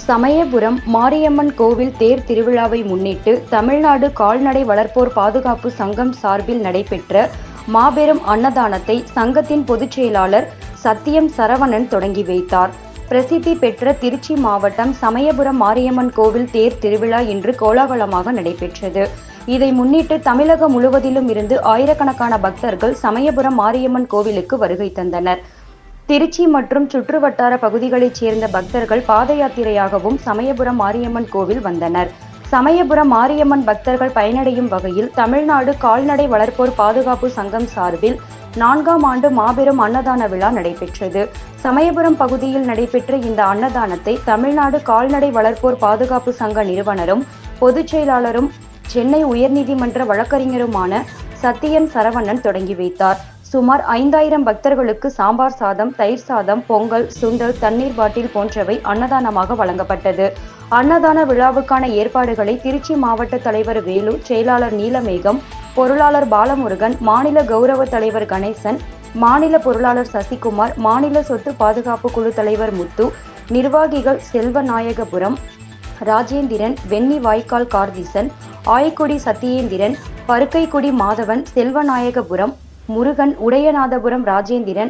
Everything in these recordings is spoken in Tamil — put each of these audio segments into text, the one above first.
சமயபுரம் மாரியம்மன் கோவில் தேர் திருவிழாவை முன்னிட்டு தமிழ்நாடு கால்நடை வளர்ப்போர் பாதுகாப்பு சங்கம் சார்பில் நடைபெற்ற மாபெரும் அன்னதானத்தை சங்கத்தின் பொதுச் செயலாளர் சத்தியம் சரவணன் தொடங்கி வைத்தார். பிரசித்தி பெற்ற திருச்சி மாவட்டம் சமயபுரம் மாரியம்மன் கோவில் தேர் திருவிழா இன்று கோலாகலமாக நடைபெற்றது. இதை முன்னிட்டு தமிழகம் முழுவதிலும் இருந்து ஆயிரக்கணக்கான பக்தர்கள் சமயபுரம் மாரியம்மன் கோவிலுக்கு வருகை தந்தனர். திருச்சி மற்றும் சுற்றுவட்டார பகுதிகளைச் சேர்ந்த பக்தர்கள் பாத யாத்திரையாகவும் சமயபுரம் மாரியம்மன் கோவில் வந்தனர். சமயபுரம் மாரியம்மன் பக்தர்கள் பயனடையும் வகையில் தமிழ்நாடு கால்நடை வளர்ப்போர் பாதுகாப்பு சங்கம் சார்பில் 4ஆம் ஆண்டு மாபெரும் அன்னதான விழா நடைபெற்றது. சமயபுரம் பகுதியில் நடைபெற்ற இந்த அன்னதானத்தை தமிழ்நாடு கால்நடை வளர்ப்போர் பாதுகாப்பு சங்க நிறுவனரும் பொதுச் செயலாளரும் சென்னை உயர்நீதிமன்ற வழக்கறிஞருமான சத்தியம் சரவணன் தொடங்கி வைத்தார். சுமார் 5000 பக்தர்களுக்கு சாம்பார் சாதம், தயிர் சாதம், பொங்கல், சுண்டல், தண்ணீர் பாட்டில் போன்றவை அன்னதானமாக வழங்கப்பட்டது. அன்னதான விழாவுக்கான ஏற்பாடுகளை திருச்சி மாவட்ட தலைவர் வேலு, செயலாளர் நீலமேகம், பொருளாளர் பாலமுருகன், மாநில கௌரவ தலைவர் கணேசன், மாநில பொருளாளர் சசிகுமார், மாநில சொத்து பாதுகாப்பு குழு தலைவர் முத்து, நிர்வாகிகள் செல்வநாயகபுரம் ராஜேந்திரன், வெண்ணி வாய்க்கால் கார்த்திசன், ஆய்க்குடி சத்தியேந்திரன், பருக்கைக்குடி மாதவன், செல்வநாயகபுரம் முருகன், உடையநாதபுரம் ராஜேந்திரன்,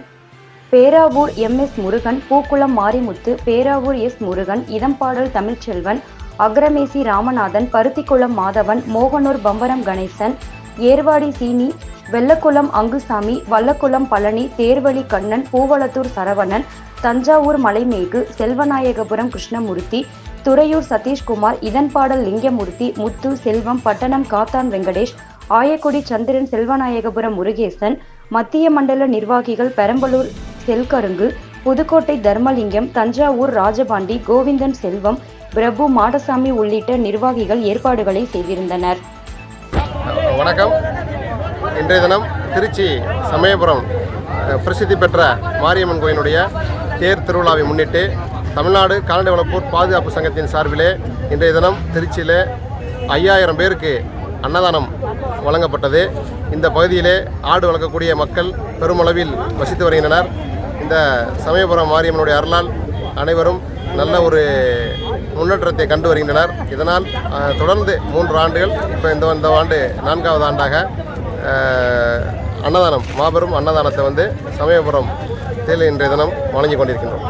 பேராவூர் MS முருகன், பூக்குளம் மாரிமுத்து, பேராவூர் S முருகன், இதம்பாடல் தமிழ்ச்செல்வன், அக்ரமேசி ராமநாதன், பருத்திக்குளம் மாதவன், மோகனூர் பம்பரம் கணேசன், ஏர்வாடி சீனி, வெள்ளக்குளம் அங்குசாமி, வல்லக்குளம் பழனி, தேர்வழி கண்ணன், பூவளத்தூர் சரவணன், தஞ்சாவூர் மலைமேகு, செல்வநாயகபுரம் கிருஷ்ணமூர்த்தி, துறையூர் சதீஷ்குமார், இதன்பாடல் லிங்கமூர்த்தி, முத்து, செல்வம், பட்டணம் காத்தான் வெங்கடேஷ், ஆயக்குடி சந்திரன், செல்வநாயகபுரம் முருகேசன், மத்திய மண்டல நிர்வாகிகள் பெரம்பலூர் செல்கருங்கு, புதுக்கோட்டை தர்மலிங்கம், தஞ்சாவூர் ராஜபாண்டி, கோவிந்தன் செல்வம், பிரபு மாடசாமி உள்ளிட்ட நிர்வாகிகள் ஏற்பாடுகளை செய்திருந்தனர். வணக்கம். இன்றைய தினம் திருச்சி சமயபுரம் பிரசித்தி பெற்ற மாரியம்மன் கோயிலுடைய தேர் திருவிழாவை முன்னிட்டு தமிழ்நாடு கால்நடை வளர்ப்போர் பாதுகாப்பு சங்கத்தின் சார்பிலே இன்றைய தினம் திருச்சியில் 5000 பேருக்கு அன்னதானம் வழங்கப்பட்டது. இந்த பகுதியிலே ஆடு வளர்க்கக்கூடிய மக்கள் பெருமளவில் வசித்து வருகின்றனர். இந்த சமயபுரம் மாரியம்மனுடைய அருளால் அனைவரும் நல்ல ஒரு முன்னேற்றத்தை கண்டு வருகின்றனர். இதனால் தொடர்ந்து 3 ஆண்டுகள், இப்போ இந்த ஆண்டு 4வது ஆண்டாக அன்னதானம், மாபெரும் அன்னதானத்தை சமயபுரம் இன்றைய தினம் வழங்கி கொண்டிருக்கின்றோம்.